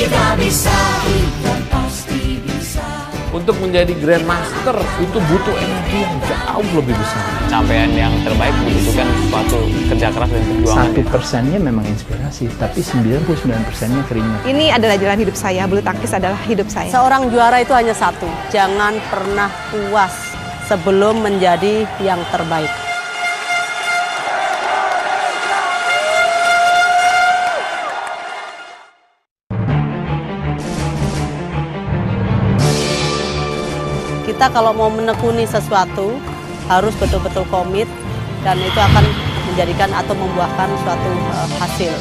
Kita bisa, kita pasti bisa. Untuk menjadi Grandmaster itu butuh energi yang jauh lebih besar. Capaian yang terbaik membutuhkan suatu kerja keras dan perjuangan. 1%-nya memang inspirasi, tapi 99%-nya keringat. Ini adalah jalan hidup saya, bulu tangkis adalah hidup saya. Seorang juara itu hanya satu, jangan pernah puas sebelum menjadi yang terbaik. Kita kalau mau menekuni sesuatu harus betul-betul komit dan itu akan menjadikan atau membuahkan suatu hasil.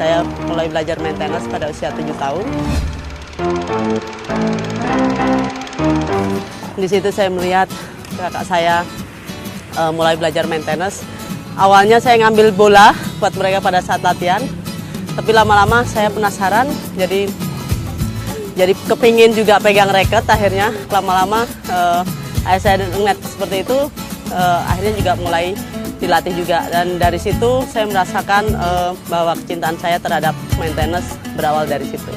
Saya mulai belajar maintenance pada usia 7 tahun. Di situ saya melihat kakak saya mulai belajar maintenance. Awalnya saya ngambil bola buat mereka pada saat latihan, tapi lama-lama saya penasaran, jadi kepingin juga pegang racket. Akhirnya lama-lama saya ngeliat seperti itu, akhirnya juga mulai dilatih juga, dan dari situ saya merasakan bahwa kecintaan saya terhadap maintenance berawal dari situ.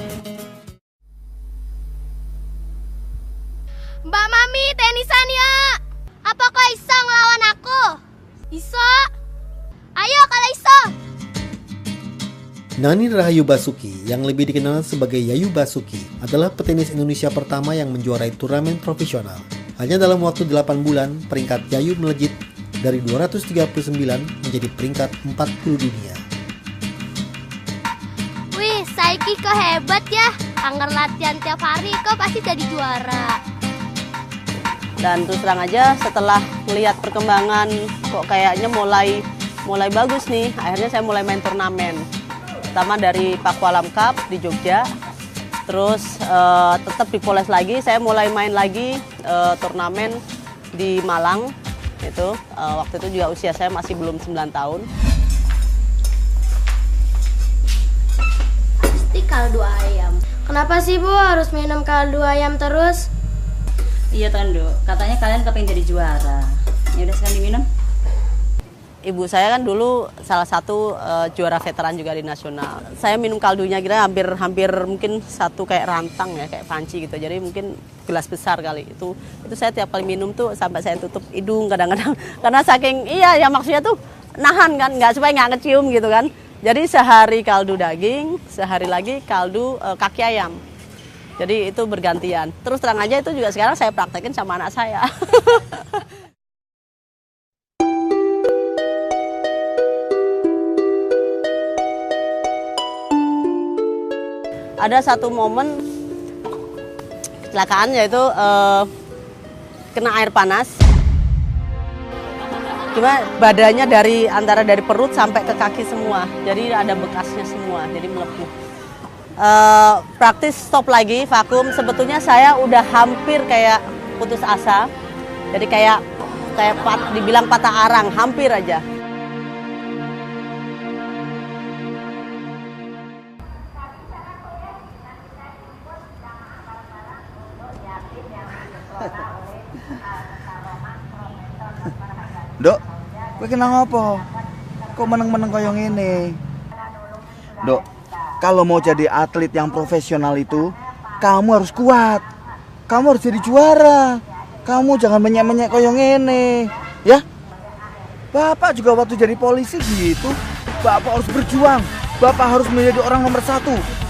Mbak Mami, tenisan ya. Apakah Isa ngelawan aku? Isa? Ayo kalau Isa. Nani Rahayu Basuki, yang lebih dikenal sebagai Yayu Basuki, adalah petenis Indonesia pertama yang menjuarai turnamen profesional. Hanya dalam waktu 8 bulan, peringkat Yayu melejit dari 239 menjadi peringkat 40 dunia. Wih, Saiki kok hebat ya. Anggar latihan tiap hari kok pasti jadi juara. Dan terus terang aja setelah melihat perkembangan kok kayaknya mulai bagus nih, akhirnya saya mulai main turnamen. Pertama dari Pakualam Cup di Jogja, terus tetap di Poles lagi, saya mulai main lagi turnamen di Malang. Itu waktu itu juga usia saya masih belum 9 tahun. Pasti kaldu ayam. Kenapa sih Bu harus minum kaldu ayam terus? Iya Tondo, katanya kalian kepengen jadi juara. Ya udah sekarang diminum. Ibu saya kan dulu salah satu juara veteran juga di nasional. Saya minum kaldunya kira hampir mungkin satu kayak rantang ya, kayak panci gitu. Jadi mungkin gelas besar kali. Itu saya tiap kali minum tuh sampai saya tutup hidung kadang-kadang. Karena saking ya maksudnya tuh nahan kan, supaya nggak ngecium gitu kan. Jadi sehari kaldu daging, sehari lagi kaldu kaki ayam. Jadi itu bergantian. Terus terang aja itu juga sekarang saya praktekin sama anak saya. Ada satu momen kecelakaan yaitu kena air panas. Cuma badannya antara dari perut sampai ke kaki semua. Jadi ada bekasnya semua, jadi melepuh. Praktis stop lagi, vakum. Sebetulnya saya udah hampir kayak putus asa. Jadi kayak dibilang patah arang, hampir aja. Dok, kowe kena ngopo? Kok meneng-meneng koyo ngene? Dok, kalau mau jadi atlet yang profesional itu, kamu harus kuat. Kamu harus jadi juara. Kamu jangan menyek-menyek koyo ngene, ya? Bapak juga waktu jadi polisi gitu. Bapak harus berjuang. Bapak harus menjadi orang nomor 1.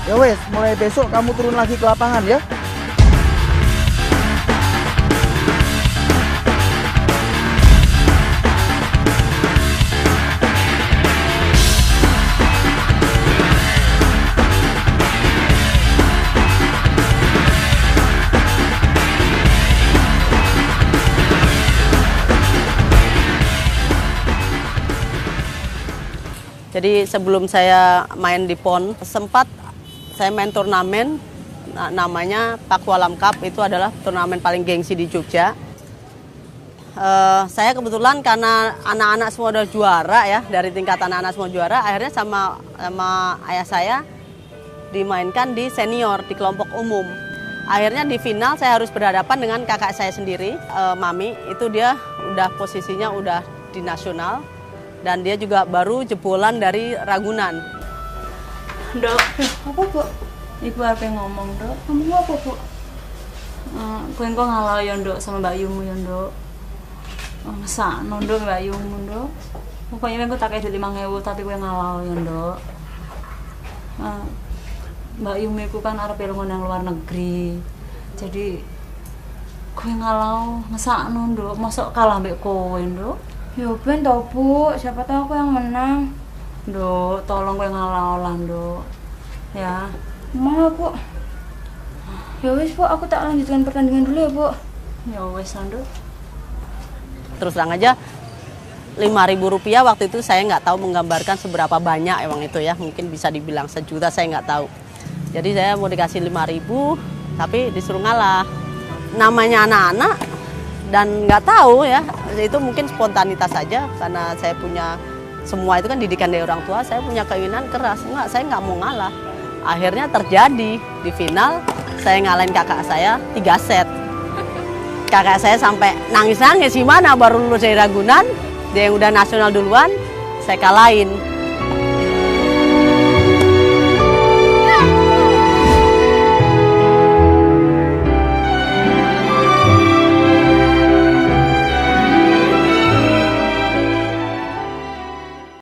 Ya wes, mulai besok kamu turun lagi ke lapangan ya. Jadi sebelum saya main di PON, sempat saya main turnamen, namanya Pakualam Cup, itu adalah turnamen paling gengsi di Jogja. Saya kebetulan karena anak-anak semua udah juara ya, dari tingkat anak-anak semua juara, akhirnya sama ayah saya dimainkan di senior, di kelompok umum. Akhirnya di final saya harus berhadapan dengan kakak saya sendiri, Mami, itu dia udah posisinya udah di nasional, dan dia juga baru jebolan dari Ragunan. Dok, apa Bu? Ibu apa yang ngomong, Dok? Kamu apa, Bu? Kau ngalau ya, Dok, sama Mbak Yumu ya, Dok. Masa nondok Mbak Yumu, Dok. Pokoknya aku tak kayak 5.000 tapi gue ngalau ya, Dok. Mbak Yumu itu kan arep pelungan yang luar negeri. Jadi gue ngalau, masa nondok, masuk kalah mbek kowe, Dok. Ya ben tau Bu, siapa tahu aku yang menang. Dok, tolong gue ngalau lah, Dok. Ya. Mau Bu. Ya wis Bu, aku tak lanjutkan pertandingan dulu ya, Bu. Ya wis, Dok. Terus terang aja, Rp5.000 waktu itu saya nggak tahu menggambarkan seberapa banyak emang itu ya, mungkin bisa dibilang 1 juta, saya nggak tahu. Jadi saya mau dikasih 5.000 tapi disuruh ngalah. Namanya anak-anak dan nggak tahu ya, itu mungkin spontanitas saja karena saya punya semua itu kan didikan dari orang tua, saya punya keinginan keras, saya nggak mau ngalah. Akhirnya terjadi di final, saya ngalahin kakak saya 3 set. Kakak saya sampai nangis-nangis, gimana baru lulus dari Ragunan, dia yang udah nasional duluan, saya kalahin.